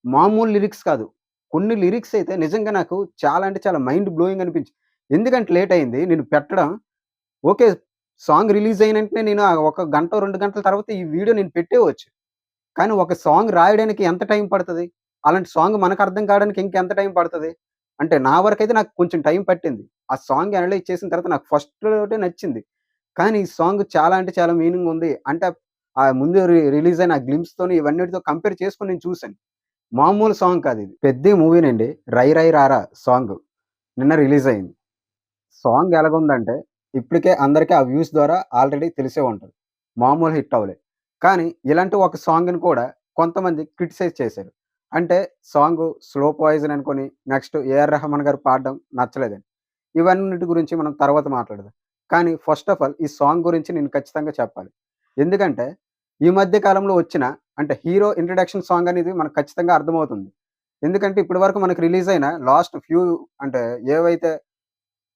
మామూలు లిరిక్స్ కాదు. కొన్ని లిరిక్స్ అయితే నిజంగా నాకు చాలా అంటే చాలా మైండ్ బ్లోయింగ్ అనిపించింది. ఎందుకంటే లేట్ అయింది. నేను పెట్టడం ఓకే. సాంగ్ రిలీజ్ అయిన వెంటనే నేను ఒక గంటో, 2 గంటల తర్వాత ఈ వీడియో నేను పెట్టేయవచ్చు. కానీ ఒక సాంగ్ రాయడానికి ఎంత టైం పడతది? అలాంటి సాంగ్ మనకు అర్థం కావడానికి ఇంకెంత టైం పడతది? అంటే నా వరకైతే నాకు కొంచెం టైం పట్టింది. ఆ సాంగ్ అనలైజ్ చేసిన తర్వాత నాకు ఫస్ట్‌లోటే నచ్చింది. కానీ ఈ సాంగ్ చాలా అంటే చాలా మీనింగ్ ఉంది. అంటే ముందు రిలీజ్ అయిన ఆ గ్లింప్స్‌తోని ఇవన్నిటితో కంపేర్ చేసుకొని నేను చూసాను. మామూలు సాంగ్ కాదిది. 'పెద్ది' మూవీనండి 'రై రై రారా' సాంగ్ నిన్న రిలీజ్ అయింది. సాంగ్ ఎలాగుందంటే ఇప్పటికే అందరికి ఆ వ్యూస్ ద్వారా ఆల్రెడీ తెలిసే ఉంటది. మామూలు హిట్ అవ్వలే. కానీ ఇలాంటి ఒక సాంగ్‌ని కూడా కొంతమంది క్రిటిసైజ్ చేశారు. అంటే సాంగు స్లో పాయిజన్ అనుకోని నెక్స్ట్ ఏఆర్ రెహమాన్ గారు పాడడం నచ్చలేదని. ఇవన్నిటి గురించి మనం తర్వాత మాట్లాడదాం. కానీ ఫస్ట్ ఆఫ్ ఆల్ ఈ సాంగ్ గురించి నేను ఖచ్చితంగా చెప్పాలి. ఎందుకంటే ఈ మధ్య కాలంలో వచ్చిన అంటే హీరో ఇంట్రడక్షన్ సాంగ్ అనేది మనకు ఖచ్చితంగా అర్థమవుతుంది. ఎందుకంటే ఇప్పటి వరకు మనకు రిలీజ్ అయిన లాస్ట్ ఫ్యూ అంటే ఏవైతే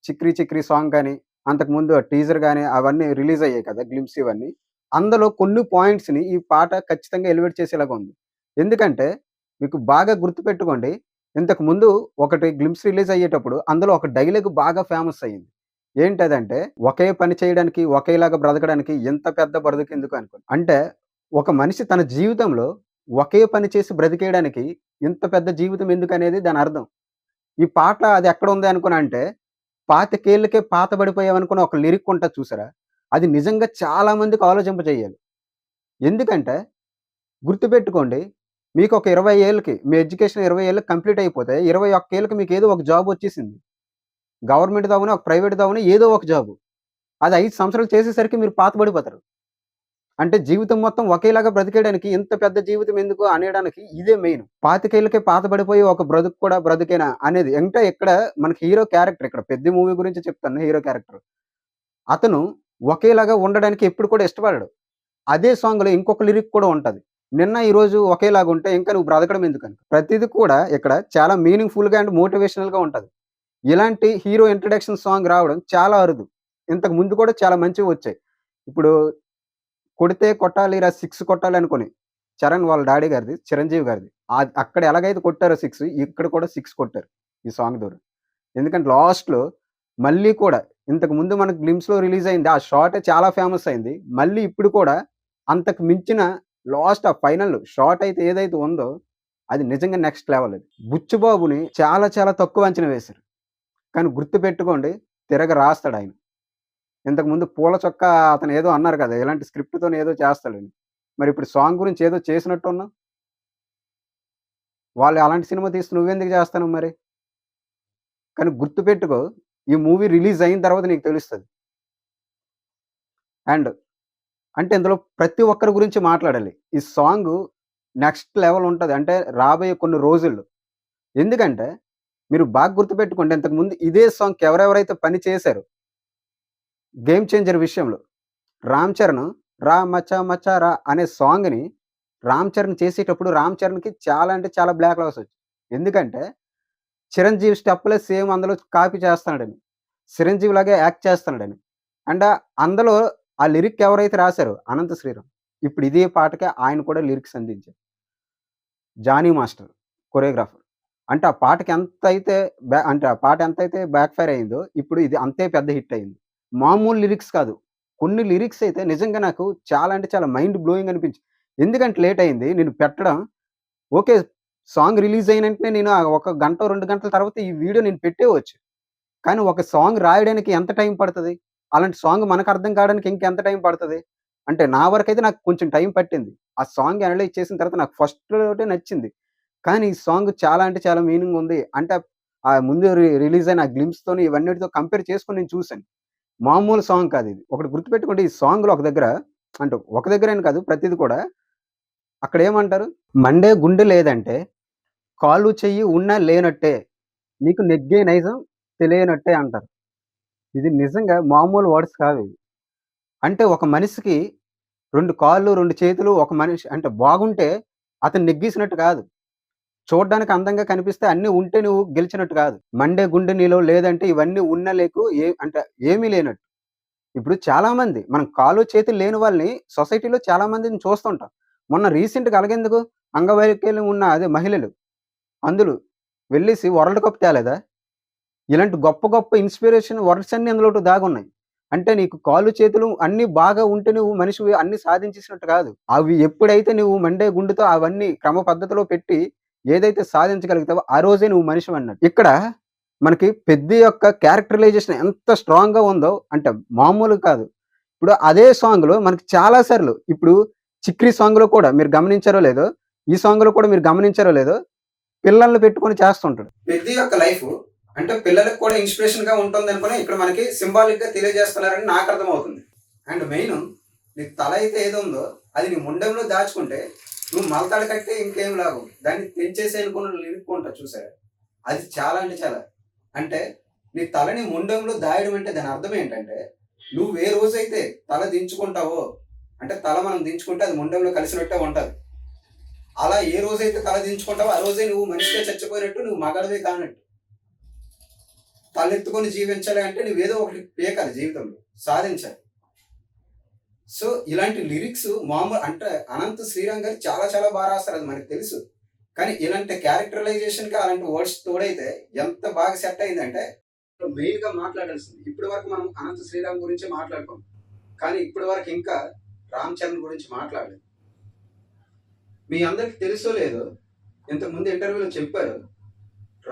'చిక్రీ చిక్రీ' సాంగ్ గాని, అంతకుముందు టీజర్ గాని అవన్నీ రిలీజ్ అయ్యాయి కదా! గ్లింప్స్ ఇవన్నీ. అందులో కొన్ని పాయింట్స్‌ని ఈ పాట ఖచ్చితంగా ఎలివేట్ చేసేలాగా ఉంది. ఎందుకంటే మీకు బాగా గుర్తుపెట్టుకోండి. ఇంతకుముందు ఒకటి గ్లింప్స్ రిలీజ్ అయ్యేటప్పుడు అందులో ఒక డైలాగ్ బాగా ఫేమస్ అయింది. ఏంటదంటే, "ఒకే పని చేయడానికి, ఒకేలాగా బ్రతకడానికి ఇంత పెద్ద బ్రతుకెందుకు" అనుకోని. అంటే ఒక మనిషి తన జీవితంలో ఒకే పని చేసి బ్రతికేయడానికి ఇంత పెద్ద జీవితం ఎందుకనేది దాని అర్థం. ఈ పాట అది ఎక్కడుంది అనుకునంటే, "పాతికేళ్ళకే పాతబడిపోయావనుకున్న" ఒక లిరిక్ ఉంటది చూసారా? అది నిజంగా చాలా మందికి ఆలోచింపజేయాలి. ఎందుకంటే గుర్తుపెట్టుకోండి. మీకొక 20 ఏళ్ళకి మీ ఎడ్యుకేషన్ 20 ఏళ్ళకి కంప్లీట్ అయిపోతే 21 ఏళ్ళకి మీకేదో ఒక జాబ్ వచ్చేసింది. గవర్నమెంట్‌ది అవ్వని, ఒక ప్రైవేట్‌ది అవ్వని ఏదో ఒక జాబు. అది 5 సంవత్సరాలు చేసేసరికి మీరు పాతబడిపోతారు. అంటే జీవితం మొత్తం ఒకేలాగా బ్రతికేయడానికి ఇంత పెద్ద జీవితం ఎందుకు అనేయడానికి ఇదే మెయిన్. 25 ఏళ్ళకే పాతబడిపోయి ఒక బ్రతుకు కూడా బ్రతుకేనా అనేది. అంటే ఇక్కడ మనకి హీరో క్యారెక్టర్ ఇక్కడ 'పెద్ది' మూవీ గురించి చెప్తాను హీరో క్యారెక్టర్. అతను ఒకేలాగా ఉండడానికి ఎప్పుడు కూడా ఇష్టపడడు. అదే సాంగ్‌లో ఇంకొక లిరిక్ కూడా ఉంటది. నిన్న, ఈరోజు ఒకేలాగుంటే ఇంకా నువ్వు బ్రతకడం ఎందుకని. ప్రతీది కూడా ఇక్కడ చాలా మీనింగ్‌ఫుల్‌గా అండ్ మోటివేషనల్‌గా ఉంటది. ఇలాంటి హీరో ఇంట్రడక్షన్ సాంగ్ రావడం చాలా అరుదు. ఇంతకు ముందు కూడా చాలా మంచివొచ్చాయి. ఇప్పుడు 'కొడితే కొట్టాలిరా సిక్స్ కొట్టాలి' అనుకోని చరణ్ వాళ్ళ డాడీ గారిది, చిరంజీవి గారిది. అక్కడ ఎలాగైతే కొట్టారో 6 ఇక్కడ కూడా 6 కొట్టారు ఈ సాంగ్ ద్వారా. ఎందుకంటే లాస్ట్‌లో మళ్ళీ కూడా ఇంతకు ముందు మనకు గ్లింప్స్‌లో రిలీజ్ అయింది. ఆ షాటే చాలా ఫేమస్ అయింది. మళ్ళీ ఇప్పుడు కూడా అంతకు మించిన లాస్ట్ ఆ ఫైనల్ షాట్ అయితే ఏదైతే ఉందో అది నిజంగా నెక్స్ట్ లెవెల్ అది. 'బుచ్చిబాబుని' చాలా చాలా తక్కువ అంచనా వేశారు. కానీ గుర్తుపెట్టుకోండి తిరగ రాస్తాడాయన. ఇంతకుముందు 'పూల చొక్కా' అతను ఏదో అన్నారు కదా! ఇలాంటి స్క్రిప్ట్‌తోని ఏదో చేస్తాడని. మరిప్పుడు సాంగ్ గురించి ఏదో చేసినట్టున్నావు. వాళ్ళు అలాంటి సినిమా తీస్తే నువ్వెందుకు చేస్తన్నావు మరి? కానీ గుర్తుపెట్టుకో ఈ మూవీ రిలీజ్ అయిన తర్వాత నీకు తెలుస్తది. అండ్ అంటే ఇందులో ప్రతి ఒక్కరి గురించి మాట్లాడాలి. ఈ సాంగు నెక్స్ట్ లెవెల్ ఉంటది. అంటే రాబోయే కొన్ని రోజుల్లో. ఎందుకంటే మీరు బాగా గుర్తుపెట్టుకోండి ఇంతకుముందు ఇదే సాంగ్‌కి ఎవరెవరైతే పని చేశారో 'గేమ్ చేంజర్' విషయంలో 'రామ్ చరణ్' 'రా మచా మచా రా' అనే సాంగ్‌ని 'రామ్ చరణ్' చేసేటప్పుడు 'రామ్ చరణ్‌కి' చాలా అంటే చాలా బ్లాక్ లాస్ వచ్చాయి. ఎందుకంటే 'చిరంజీవి' స్టెప్పులే సేమ్ అందులో కాపీ చేస్తున్నాడని. 'చిరంజీవి' లాగే యాక్ట్ చేస్తున్నాడని. అండ్ అందులో ఆ లిరిక్ ఎవరైతే రాసారో 'అనంత శ్రీరామ్' ఇప్పుడు ఇదే పాటకి ఆయన కూడా లిరిక్స్ అందించారు. 'Jani master' choreographer. అంటే ఆ పాటకి ఎంతైతే అంటే ఆ పాట ఎంతైతే బ్యాక్ ఫైర్ అయిందో ఇప్పుడు ఇది అంతే పెద్ద హిట్ అయింది. మామూలు లిరిక్స్ కాదు. కొన్ని లిరిక్స్ అయితే నిజంగా నాకు చాలా అంటే చాలా మైండ్ బ్లోయింగ్ అనిపించింది. ఎందుకంటే లేట్ అయింది. నేను పెట్టడం ఓకే. సాంగ్ రిలీజ్ అయిన వెంటనే నేను ఒక గంటో, 2 గంటల తర్వాత ఈ వీడియో నేను పెట్టేయవచ్చు. కానీ ఒక సాంగ్ రాయడానికి ఎంత టైం పడతది? అలాంటి సాంగ్ మనకు అర్థం కావడానికి ఇంకెంత టైం పడతది? అంటే నా వరకైతే నాకు కొంచెం టైం పట్టింది. ఆ సాంగ్ అనలైజ్ చేసిన తర్వాత నాకు ఫస్ట్‌లోటే నచ్చింది. కానీ ఈ సాంగ్ చాలా అంటే చాలా మీనింగ్ ఉంది. అంటే ముందు రిలీజ్ అయిన ఆ గ్లింప్స్‌తోని ఇవన్నిటితో కంపేర్ చేసుకొని నేను చూసాను. మామూలు సాంగ్ కాదిది. ఒకటి గుర్తుపెట్టుకోండి ఈ సాంగ్‌లో ఒక దగ్గర అంటే ఒక దగ్గరని కాదు ప్రతీది కూడా అక్కడేమంటారు? మండే గుండె లేదంటే కాలు చెయ్యి ఉన్నా లేనట్టే. నీకు నెగ్గే నైజం తెలియనట్టే అంటారు. ఇది నిజంగా మామూలు వర్డ్స్ కావివి. అంటే ఒక మనిషికి 2 కాళ్ళు, 2 చేతులు ఒక మనిషి అంటే బాగుంటే అతను నెగ్గేసినట్టు కాదు. చూడ్డానికి అందంగా కనిపిస్తే అన్నీ ఉంటే నువ్వు గెలిచినట్టు కాదు. మండే గుండె నీలో లేదంటే ఇవన్నీ ఉన్నా లేకు అంటే ఏమీ లేనట్టు. ఇప్పుడు చాలామంది మనం కాళ్ళు, చేతులు లేని వాళ్ళని సొసైటీలో చాలా మందిని చూస్తుంటాం. మొన్న రీసెంట్‌గా అలాగెందుకు అంగవైకల్యం ఉన్న అదే మహిళలు అందులో వెళ్ళేసి వరల్డ్ కప్ తేలేదా? ఇలాంటి గొప్ప గొప్ప ఇన్‌స్పిరేషన్ వర్డ్స్ అన్నీ అందులో దాగున్నాయి. అంటే నీకు కాళ్ళు, చేతులు అన్నీ బాగా ఉంటే నువ్వు మనిషివి అన్నీ సాధించేసినట్టు కాదు. అవి ఎప్పుడైతే నువ్వు మండే గుండెతో అవన్నీ క్రమ పద్ధతిలో పెట్టి ఏదైతే సాధించగలుగుతావో ఆ రోజే నువ్వు మనిషివన్నట్టు. ఇక్కడ మనకి పెద్ది యొక్క క్యారెక్టరైజేషన్ ఎంత స్ట్రాంగ్‌గా ఉందో అంటే మామూలుగా కాదు. ఇప్పుడు అదే సాంగ్‌లో మనకి చాలా సార్లు ఇప్పుడు 'చిక్రీ' సాంగ్‌లో కూడా మీరు గమనించారో లేదో, ఈ సాంగ్‌లో కూడా మీరు గమనించారో లేదో పిల్లల్ని పెట్టుకొని చేస్తుంటాడు. పెద్ది యొక్క లైఫు అంటే పిల్లలకి కూడా ఇన్‌స్పిరేషన్‌గా ఉంటుందనుకుని ఇక్కడ మనకి సింబాలిక్‌గా తెలియజేస్తున్నారని నాకు అర్థమవుతుంది. అండ్ మెయిను నీ తల అయితే ఏదుందో అది నీ ముండెంలో దాచుకుంటే నువ్వు మలతాడు కడితే ఇంకేం లాభం. దాన్ని తెంచేసి అనుకున్న లిరిక్ ఉంటది చూసారా? అది చాలా అంటే చాలా. అంటే నీ తలని ముండెంలో దాయడం అంటే దాని అర్థం ఏంటంటే నువ్వు ఏ రోజైతే తల దించుకుంటావో అంటే తల మనం దించుకుంటే అది ముండెంలో కలిసినట్టే ఉంటది. అలా ఏ రోజైతే తల దించుకుంటావో ఆ రోజే నువ్వు మనిషిగా చచ్చిపోయినట్టు, నువ్వు మగాడివే కానట్టు. తలెత్తుకొని జీవించాలి అంటే నువ్వేదో ఒకటి పీకాలి జీవితంలో. సాధించాలి. సో, ఇలాంటి లిరిక్స్ మామూలు అంటే అనంత్ శ్రీరామ్ గారు చాలా చాలా బా రాస్తారు అది మనకు తెలుసు. కానీ ఇలాంటి క్యారెక్టరైజేషన్‌కి అలాంటి వర్డ్స్ తోడైతే ఎంత బాగా సెట్ అయిందంటే మెయిన్‌గా మాట్లాడాల్సింది. ఇప్పటి వరకు మనం అనంత్ శ్రీరామ్ గురించే మాట్లాడుకున్నాం. కానీ ఇప్పటి వరకు ఇంకా రామ్ చరణ్ గురించి మాట్లాడలేదు. మీ అందరికి తెలుసో లేదో ఇంతకుముందు ఇంటర్వ్యూలో చెప్పారు.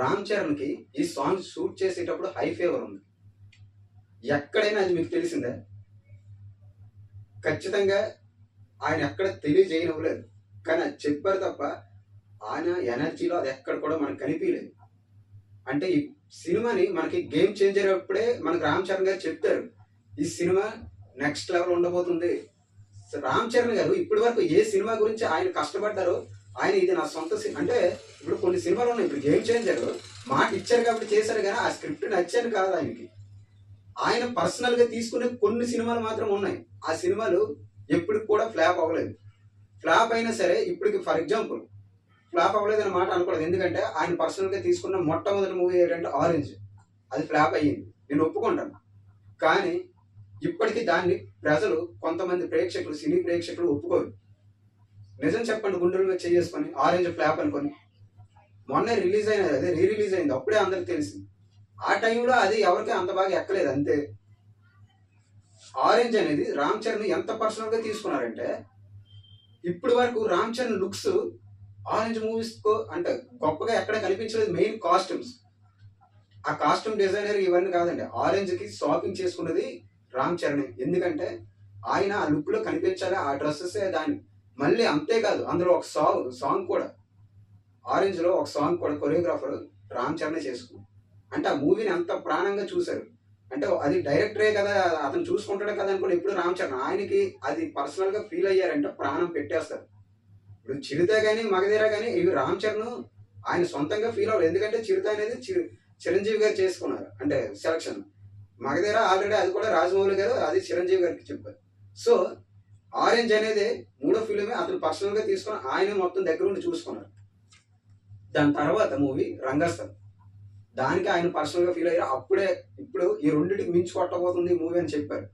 రామ్ చరణ్‌కి ఈ సాంగ్ షూట్ చేసేటప్పుడు హై ఫీవర్ ఉంది. ఎక్కడైనా అది మీకు తెలిసిందా? ఖచ్చితంగా ఆయన ఎక్కడ తెలియజేయనివ్వలేదు. కానీ అది చెప్పారు తప్ప ఆయన ఎనర్జీలో అది ఎక్కడ కూడా మనకు కనిపియలేదు. అంటే ఈ సినిమాని మనకి గేమ్ చేంజర్ అప్పుడే మనకు రామ్ చరణ్ గారు చెప్తారు. ఈ సినిమా నెక్స్ట్ లెవెల్ ఉండబోతుంది. రామ్ చరణ్ గారు ఇప్పటి వరకు ఏ సినిమా గురించి ఆయన కష్టపడ్డారో ఆయన ఇది నా సొంత అంటే ఇప్పుడు కొన్ని సినిమాలు ఉన్నాయి. ఇప్పుడు గేమ్ చేంజర్ మాట ఇచ్చారు కాబట్టి చేశారు కానీ ఆ స్క్రిప్ట్ నచ్చాను కాదు ఆయనకి. ఆయన పర్సనల్ గా తీసుకునే కొన్ని సినిమాలు మాత్రం ఉన్నాయి. ఆ సినిమాలు ఎప్పటికి కూడా ఫ్లాప్ అవ్వలేదు. ఫ్లాప్ అయినా సరే ఇప్పటికి ఫర్ ఎగ్జాంపుల్ ఫ్లాప్ అవ్వలేదని మాట అనకూడదు. ఎందుకంటే ఆయన పర్సనల్ గా తీసుకున్న మొట్టమొదటి మూవీ ఏంటంటే ఆరెంజ్. అది ఫ్లాప్ అయ్యింది. నేను ఒప్పుకుంటాను. కానీ ఇప్పటికీ దాన్ని ప్రజలు కొంతమంది ప్రేక్షకులు సినీ ప్రేక్షకులు ఒప్పుకోరు. నిజం చెప్పండి గుండెల మీద చేసుకొని ఆరెంజ్ ఫ్లాప్ అనుకొని మొన్నే రిలీజ్ అయినది అదే రీ రిలీజ్ అయింది అప్పుడే అందరికి తెలిసింది. ఆ టైంలో అది ఎవరికి అంత బాగా ఎక్కలేదు అంతే. ఆరెంజ్ అనేది రామ్ చరణ్ ఎంత పర్సనల్ గా తీసుకున్నారంటే ఇప్పటి వరకు Ram Charan looks orange movies అంటే గొప్పగా ఎక్కడ కనిపించలేదు. మెయిన్ కాస్ట్యూమ్స్, ఆ కాస్ట్యూమ్ డిజైనర్ ఇవన్నీ కాదండి. ఆరెంజ్ కి షాపింగ్ చేసుకున్నది రామ్ చరణ్. ఎందుకంటే ఆయన ఆ లుక్ లో కనిపించాలి, ఆ డ్రెస్సెస్ దాన్ని మళ్ళీ అంతేకాదు అందులో ఒక సాంగ్ కూడా ఆరెంజ్ లో ఒక సాంగ్ కూడా కొరియోగ్రాఫర్ రామ్ చరణ్ చేసుకున్నాడు. అంటే ఆ మూవీని అంత ప్రాణంగా చూశారు. అంటే అది డైరెక్టరే కదా అతను చూసుకుంటాడు కదా అనుకుని ఎప్పుడు రామ్ చరణ్ ఆయనకి అది పర్సనల్ గా ఫీల్ అయ్యారంటే ప్రాణం పెట్టేస్తారు. ఇప్పుడు చిరుత కానీ మగధీర కానీ ఇవి రామ్ చరణ్ ఆయన సొంతంగా ఫీల్ అవ్వలేదు. ఎందుకంటే చిరుత అనేది చిరంజీవి గారు చేసుకున్నారు అంటే సెలక్షన్. మగధీర ఆల్రెడీ అది కూడా రాజమౌళి గారు అది చిరంజీవి గారికి చెప్పారు. సో ఆరెంజ్ అనేది మూడో ఫిలిమే అతను పర్సనల్ గా తీసుకుని ఆయన మొత్తం దగ్గర ఉండి చూసుకున్నారు. దాని తర్వాత మూవీ రంగస్థలం, దానికి ఆయన పర్సనల్ గా ఫీల్ అయ్యారు. అప్పుడే ఇప్పుడు ఈ రెండింటికి మించి కొట్టబోతుంది ఈ మూవీ అని చెప్పారు.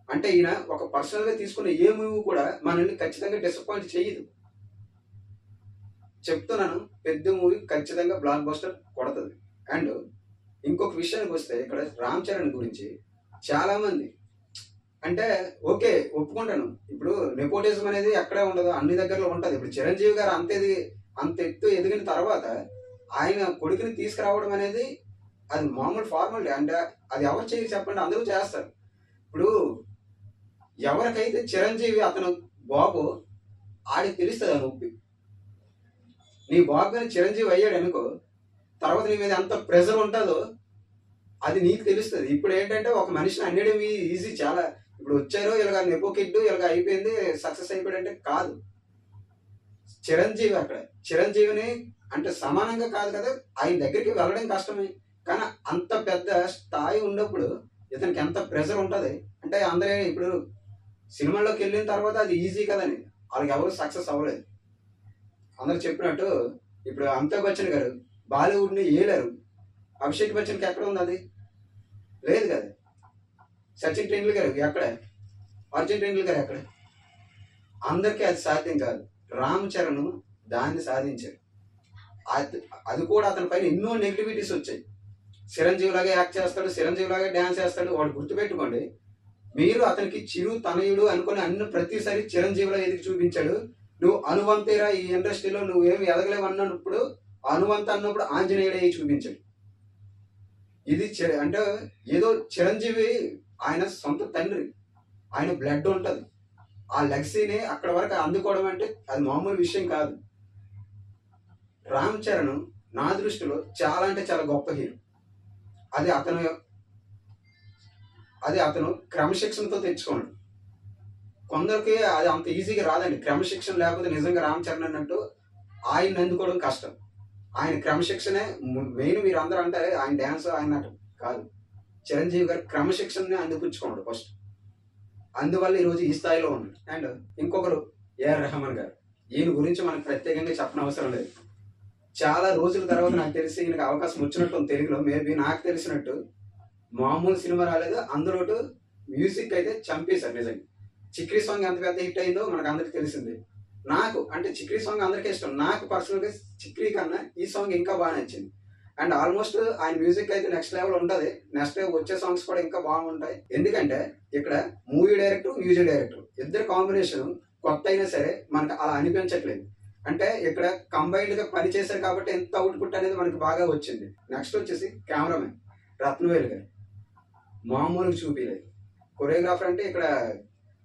అంటే ఈయన ఒక పర్సనల్ గా తీసుకున్న ఏ మూవీ కూడా మనల్ని ఖచ్చితంగా డిసప్పాయింట్ చేయదు. చెప్తున్నాను, పెద్ద మూవీ ఖచ్చితంగా బ్లాక్ బస్టర్ కొడుతుంది. అండ్ ఇంకొక విషయానికి వస్తే ఇక్కడ రామ్ చరణ్ గురించి చాలా మంది అంటే ఓకే ఒప్పుకుంటాను. ఇప్పుడు నెపోటిజం అనేది ఎక్కడే ఉండదు, అన్ని దగ్గరలో ఉంటది. ఇప్పుడు చిరంజీవి గారు అంత ఎత్తు ఎదిగిన తర్వాత ఆయన కొడుకుని తీసుకురావడం అనేది అది మామూలు ఫార్మాలిటీ. అంటే అది ఎవరు చేయరు చెప్పండి, అందరూ చేస్తారు. ఇప్పుడు ఎవరికైతే చిరంజీవి అతను బాబు ఆడికి తెలుస్తుంది ఆ నొప్పి. నీ బాబు కానీ చిరంజీవి అయ్యాడు అనుకో, తర్వాత నీ మీద ఎంత ప్రెజర్ ఉంటుందో అది నీకు తెలుస్తుంది. ఇప్పుడు ఏంటంటే ఒక మనిషిని అన్నేయడం ఈజీ చాలా. ఇప్పుడు వచ్చారు ఇలాగ నెపో కిడ్డు ఇలాగ అయిపోయింది సక్సెస్ అయిపోయాడంటే కాదు. చిరంజీవి అక్కడ చిరంజీవిని అంటే సమానంగా కాదు కదా, ఆయన దగ్గరికి వెళ్ళడం కష్టమే. కానీ అంత పెద్ద స్థాయి ఉన్నప్పుడు ఇతనికి ఎంత ప్రెషర్ ఉంటుంది అంటే అందరూ ఇప్పుడు సినిమాల్లోకి వెళ్ళిన తర్వాత అది ఈజీ కదని వాళ్ళకి ఎవరు సక్సెస్ అవ్వలేదు. అందరు చెప్పినట్టు ఇప్పుడు అమితాబ్ బచ్చన్ గారు బాలీవుడ్ని ఏలారు. అభిషేక్ బచ్చన్కి ఎక్కడ ఉంది అది? లేదు కదా. సచిన్ టెండూల్కర్ ఎక్కడ? అర్జున్ టెండూల్కర్ ఎక్కడ? అందరికీ అది సాధ్యం కాదు. రామ్ చరణ్ దాన్ని సాధించాడు. అది అది కూడా అతని పైన ఎన్నో నెగిటివిటీస్ వచ్చాయి. చిరంజీవి లాగే యాక్ట్ చేస్తాడు, చిరంజీవి లాగే డ్యాన్స్ చేస్తాడు. వాడు గుర్తుపెట్టుకోండి, మీరు అతనికి చిరు తనయుడు అనుకుని అన్ని ప్రతిసారి చిరంజీవిలో ఎదిగి చూపించాడు. నువ్వు అనువంతేరా ఈ ఇండస్ట్రీలో నువ్వేమి ఎదగలేవు అన్నప్పుడు అనువంత అన్నప్పుడు ఆంజనేయుడే చూపించాడు. ఇది అంటే ఏదో చిరంజీవి ఆయన సొంత తండ్రి, ఆయన బ్లడ్ ఉంటుంది. ఆ లెగసీని అక్కడ వరకు అందుకోవడం అంటే అది మామూలు విషయం కాదు. రామ్ చరణ్ నా దృష్టిలో చాలా అంటే చాలా గొప్ప హీరో. అది అతను క్రమశిక్షణతో తెచ్చుకున్నాడు. కొందరికి అది అంత ఈజీగా రాదండి. క్రమశిక్షణ లేకపోతే నిజంగా రామ్ చరణ్ అన్నట్టు ఆయన అందుకోవడం కష్టం. ఆయన క్రమశిక్షణే మెయిన్. మీరు అందరూ అంటారే ఆయన డ్యాన్స్ ఆయన నటన కాదు, చిరంజీవి గారు క్రమశిక్షణని అందిపుచ్చుకోండి ఫస్ట్. అందువల్ల ఈరోజు ఈ స్థాయిలో ఉన్నాడు. అండ్ ఇంకొకరు ఏఆర్ రెహమాన్ గారు. ఈయన గురించి మనకు ప్రత్యేకంగా చెప్పనవసరం లేదు. చాలా రోజుల తర్వాత నాకు తెలిసి ఈయనకి అవకాశం వచ్చినట్టు తెలుగులో, మేబీ నాకు తెలిసినట్టు మామూలు సినిమా రాలేదు. అందులో మ్యూజిక్ అయితే చంపేశారు నిజంగా. చిక్రీ సాంగ్ ఎంత పెద్ద హిట్ అయిందో మనకు అందరికి తెలిసింది. నాకు అంటే చిక్రీ సాంగ్ అందరికీ ఇష్టం. నాకు పర్సనల్గా చిక్రీ కన్నా ఈ సాంగ్ ఇంకా బాగా నచ్చింది. అండ్ ఆల్మోస్ట్ ఆయన మ్యూజిక్ అయితే నెక్స్ట్ లెవెల్ ఉంటుంది. నెక్స్ట్ వచ్చే సాంగ్స్ కూడా ఇంకా బాగుంటాయి. ఎందుకంటే ఇక్కడ మూవీ డైరెక్టర్, మ్యూజిక్ డైరెక్టర్ ఇద్దరు కాంబినేషన్ కొత్త అయినా సరే మనకు అలా అనిపించట్లేదు. అంటే ఇక్కడ కంబైన్డ్ గా పని చేశారు కాబట్టి ఎంత అవుట్పుట్ అనేది మనకు బాగా వచ్చింది. నెక్స్ట్ వచ్చేసి కెమెరామెన్ రత్నవేలు గారు మామూలుగా చూపించలేదు. కొరియోగ్రాఫర్ అంటే ఇక్కడ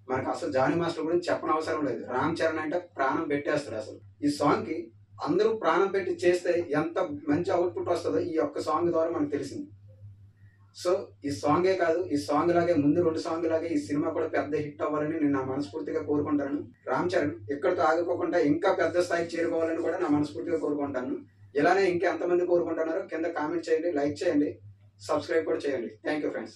మనకు అసలు జానీ మాస్టర్ గురించి చెప్పనవసరం లేదు. రామ్ చరణ్ అంటే ప్రాణం పెట్టేస్తాడు. అసలు ఈ సాంగ్ కి అందరూ ప్రాణం పెట్టి చేస్తే ఎంత మంచి అవుట్పుట్ వస్తుందో ఈ ఒక్క సాంగ్ ద్వారా మనకు తెలిసింది. సో ఈ సాంగే కాదు, ఈ సాంగ్ లాగే ముందు 2 సాంగ్ లాగే ఈ సినిమా కూడా పెద్ద హిట్ అవ్వాలని నేను నా మనస్ఫూర్తిగా కోరుకుంటాను. రామ్ చరణ్ ఎక్కడితో ఆగిపోకుండా ఇంకా పెద్ద స్థాయికి చేరుకోవాలని కూడా నా మనస్ఫూర్తిగా కోరుకుంటాను. ఇలానే ఇంకా ఎంతమంది కోరుకుంటున్నారో కింద కామెంట్ చేయండి, లైక్ చేయండి, సబ్స్క్రైబ్ కూడా చేయండి. Thank you friends.